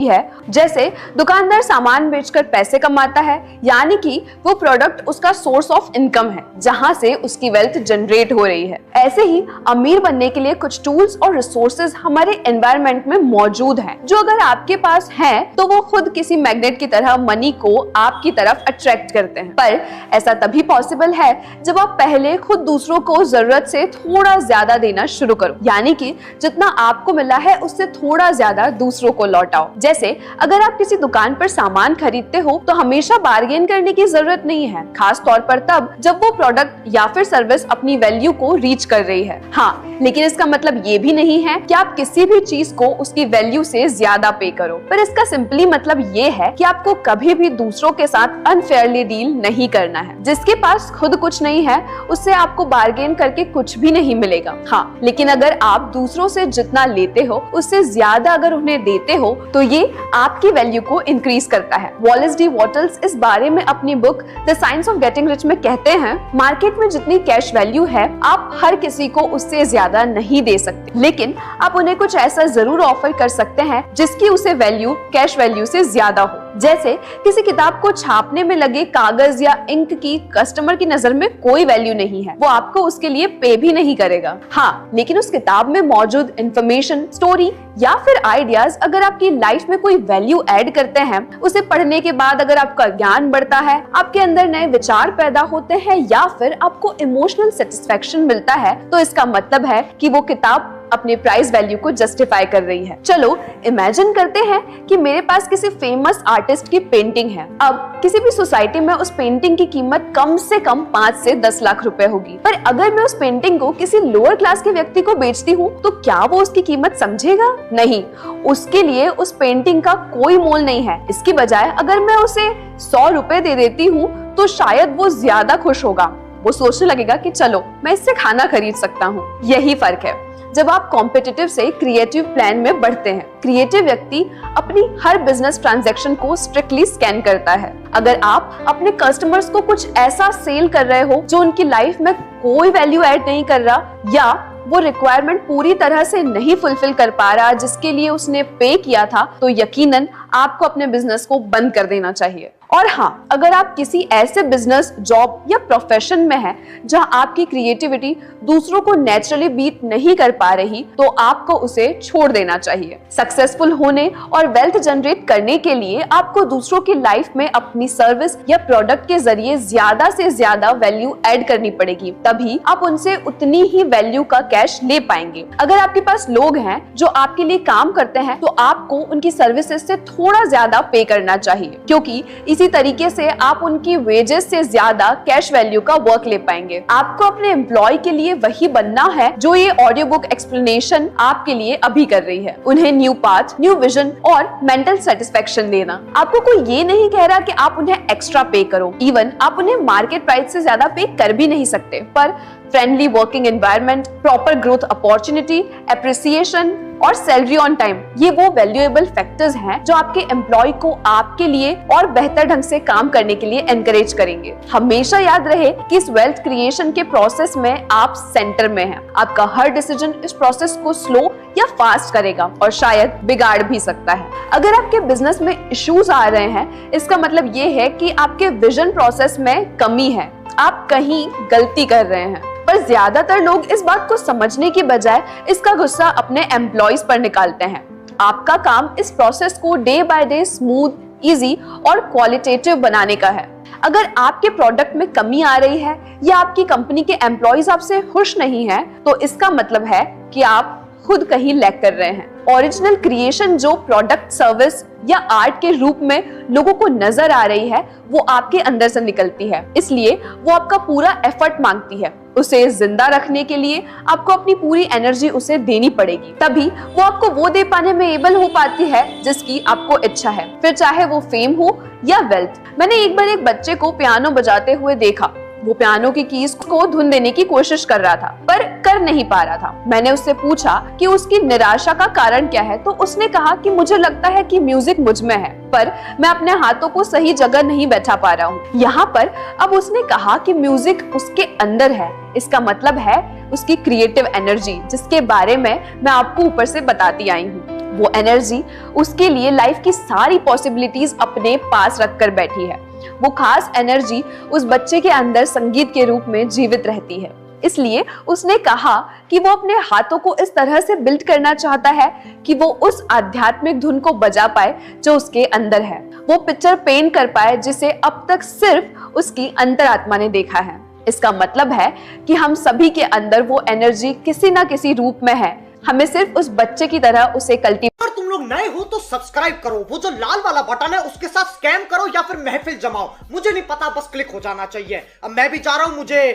है। जैसे दुकानदार सामान बेचकर पैसे कमाता है, यानी कि वो प्रोडक्ट उसका सोर्स ऑफ इनकम है जहां से उसकी वेल्थ जनरेट हो रही है। ऐसे ही अमीर बनने के लिए कुछ टूल्स और रिसोर्सेज हमारे एनवायरनमेंट में मौजूद हैं, जो अगर आपके पास हैं तो वो खुद किसी मैग्नेट की तरह मनी को आपकी तरफ अट्रैक्ट करते हैं। पर ऐसा तभी पॉसिबल है जब आप पहले खुद दूसरों को जरूरत से थोड़ा ज्यादा देना शुरू करो, यानी कि जितना आपको मिला है उससे थोड़ा ज्यादा दूसरों को लौटाओ। जैसे अगर आप किसी दुकान पर सामान खरीदते हो तो हमेशा बार्गेन करने की जरूरत नहीं है, खास तौर पर तब जब वो प्रोडक्ट या फिर सर्विस अपनी वैल्यू को रीच कर रही है। हाँ, लेकिन इसका मतलब ये भी नहीं है कि आप किसी भी चीज को उसकी वैल्यू से ज्यादा पे करो, पर इसका सिंपली मतलब ये है कि आपको कभी भी दूसरों के साथ अनफेयरली डील नहीं करना है। जिसके पास खुद कुछ नहीं है उससे आपको बार्गेन करके कुछ भी नहीं मिलेगा। हाँ, लेकिन अगर आप दूसरों से जितना लेते हो उससे ज्यादा अगर उन्हें देते हो तो ये आपकी वैल्यू को इंक्रीज करता है। वॉलेस डी वॉटल्स इस बारे में अपनी book the science of getting rich में कहते हैं, मार्केट में जितनी कैश वैल्यू है आप हर किसी को उससे ज्यादा नहीं दे सकते, लेकिन आप उन्हें कुछ ऐसा जरूर ऑफर कर सकते हैं जिसकी उसे वैल्यू कैश वैल्यू से ज्यादा हो। जैसे किसी किताब को छापने में लगे कागज या इंक की कस्टमर की नजर में कोई वैल्यू नहीं है, वो आपको उसके लिए पे भी नहीं करेगा। हाँ, लेकिन उस किताब में मौजूद इंफॉर्मेशन, स्टोरी या फिर आइडियाज अगर आपकी लाइफ में कोई वैल्यू ऐड करते हैं, उसे पढ़ने के बाद अगर आपका ज्ञान बढ़ता है, आपके अंदर नए विचार पैदा होते हैं या फिर आपको इमोशनल सेटिस्फेक्शन मिलता है, तो इसका मतलब है कि वो किताब अपने प्राइस वैल्यू को जस्टिफाई कर रही है। चलो इमेजिन करते हैं कि मेरे पास किसी फेमस आर्टिस्ट की पेंटिंग है। अब किसी भी सोसाइटी में उस पेंटिंग की कीमत कम से कम 5 से 10 लाख रुपए होगी, पर अगर मैं उस पेंटिंग को किसी लोअर क्लास के व्यक्ति को बेचती हूँ तो क्या वो उसकी कीमत समझेगा? नहीं, उसके लिए उस पेंटिंग का कोई मोल नहीं है। इसकी बजाय अगर मैं उसे 100 रुपए दे देती हूँ तो शायद वो ज्यादा खुश होगा। वो सोचने लगेगा कि चलो मैं इससे खाना खरीद सकता हूँ। यही फर्क है जब आप कॉम्पिटिटिव से क्रिएटिव प्लान में बढ़ते हैं। क्रिएटिव व्यक्ति अपनी हर बिजनेस ट्रांजैक्शन को स्ट्रिक्टली स्कैन करता है। अगर आप अपने कस्टमर्स को कुछ ऐसा सेल कर रहे हो जो उनकी लाइफ में कोई वैल्यू ऐड नहीं कर रहा, या वो रिक्वायरमेंट पूरी तरह से नहीं फुलफिल कर पा रहा जिसके लिए उसने पे किया था, तो यकीनन आपको अपने बिजनेस को बंद कर देना चाहिए। और हाँ, अगर आप किसी ऐसे बिजनेस, जॉब या प्रोफेशन में हैं जहां आपकी क्रिएटिविटी दूसरों को नेचुरली बीट नहीं कर पा रही, तो आपको उसे छोड़ देना चाहिए। सक्सेसफुल होने और वेल्थ जनरेट करने के लिए आपको दूसरों की लाइफ में अपनी सर्विस या प्रोडक्ट के जरिए ज्यादा से ज्यादा वैल्यू ऐड करनी पड़ेगी, तभी आप उनसे उतनी ही वैल्यू का कैश ले पाएंगे। अगर आपके पास लोग हैं जो आपके लिए काम करते हैं तो आपको उनकी सर्विसेज से थोड़ा ज्यादा पे करना चाहिए, क्योंकि इसी तरीके से आप उनकी वेजेस से ज्यादा कैश वैल्यू का वर्क ले पाएंगे। आपको अपने एम्प्लॉय के लिए वही बनना है जो ये ऑडियो बुक एक्सप्लेनेशन आपके लिए अभी कर रही है। उन्हें न्यू पाथ, न्यू विजन और मेंटल सेटिस्फेक्शन देना। आपको कोई ये नहीं कह रहा कि आप उन्हें एक्स्ट्रा पे करो, इवन आप उन्हें मार्केट प्राइस से ज्यादा पे कर भी नहीं सकते, पर friendly working environment, proper growth opportunity, appreciation और सैलरी ऑन टाइम, ये वो वैल्यूएबल फैक्टर्स हैं जो आपके एम्प्लॉय को आपके लिए और बेहतर ढंग से काम करने के लिए एनकरेज करेंगे। हमेशा याद रहे कि इस वेल्थ क्रिएशन के प्रोसेस में आप सेंटर में हैं। आपका हर डिसीजन इस प्रोसेस को स्लो या फास्ट करेगा और शायद बिगाड़ भी सकता है। अगर आपके बिजनेस में इश्यूज आ रहे हैं, इसका मतलब ये है कि आपके विजन प्रोसेस में कमी है, आप कहीं गलती कर रहे हैं। पर ज्यादातर लोग इस बात को समझने की बजाय इसका गुस्सा अपने एम्प्लॉयज पर निकालते हैं। आपका काम इस प्रोसेस को day by day smooth, easy और क्वालिटेटिव बनाने का है। अगर आपके प्रोडक्ट में कमी आ रही है या आपकी कंपनी के एम्प्लॉयज आपसे खुश नहीं है, तो इसका मतलब है कि आप खुद कहीं लैग कर रहे हैं। ओरिजिनल क्रिएशन जो प्रोडक्ट, सर्विस या आर्ट के रूप में लोगों को नजर आ रही है, वो आपके अंदर से निकलती है, इसलिए वो आपका पूरा एफर्ट मांगती है। उसे जिंदा रखने के लिए आपको अपनी पूरी एनर्जी उसे देनी पड़ेगी, तभी वो आपको वो दे पाने में एबल हो पाती है जिसकी आपको इच्छा है, फिर चाहे वो फेम हो या वेल्थ। मैंने एक बार एक बच्चे को पियानो बजाते हुए देखा। वो पियानो की कीज को धुन देने की कोशिश कर रहा था पर कर नहीं पा रहा था। मैंने उससे पूछा कि उसकी निराशा का कारण क्या है, तो उसने कहा कि मुझे लगता है कि म्यूजिक मुझ में है, पर मैं अपने हाथों को सही जगह नहीं बैठा पा रहा हूँ। यहाँ पर अब उसने कहा कि म्यूजिक उसके अंदर है, इसका मतलब है उसकी क्रिएटिव एनर्जी, जिसके बारे में मैं आपको ऊपर से बताती आई हूँ। वो एनर्जी उसके लिए लाइफ की सारी पॉसिबिलिटीज अपने पास रखकर बैठी है। वो खास एनर्जी उस बच्चे के अंदर संगीत के रूप में जीवित रहती है। इसलिए उसने कहा कि वो अपने हाथों को इस तरह से बिल्ड करना चाहता है कि वो उस आध्यात्मिक धुन को बजा पाए जो उसके अंदर है। वो पिक्चर पेंट कर पाए जिसे अब तक सिर्फ उसकी अंतरात्मा ने देखा है। इसका मतलब है कि हम सभी के अंदर वो एनर्जी किसी ना किसी रूप में है। हमें सिर्फ उस बच्चे की तरह उसे कल्टीवेट। अगर तुम लोग नए हो तो सब्सक्राइब करो, वो जो लाल वाला बटन है उसके साथ स्कैम करो या फिर महफिल जमाओ, मुझे नहीं पता, बस क्लिक हो जाना चाहिए। अब मैं भी जा रहा हूं, मुझे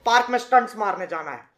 पार्क में स्टंट्स मारने जाना है।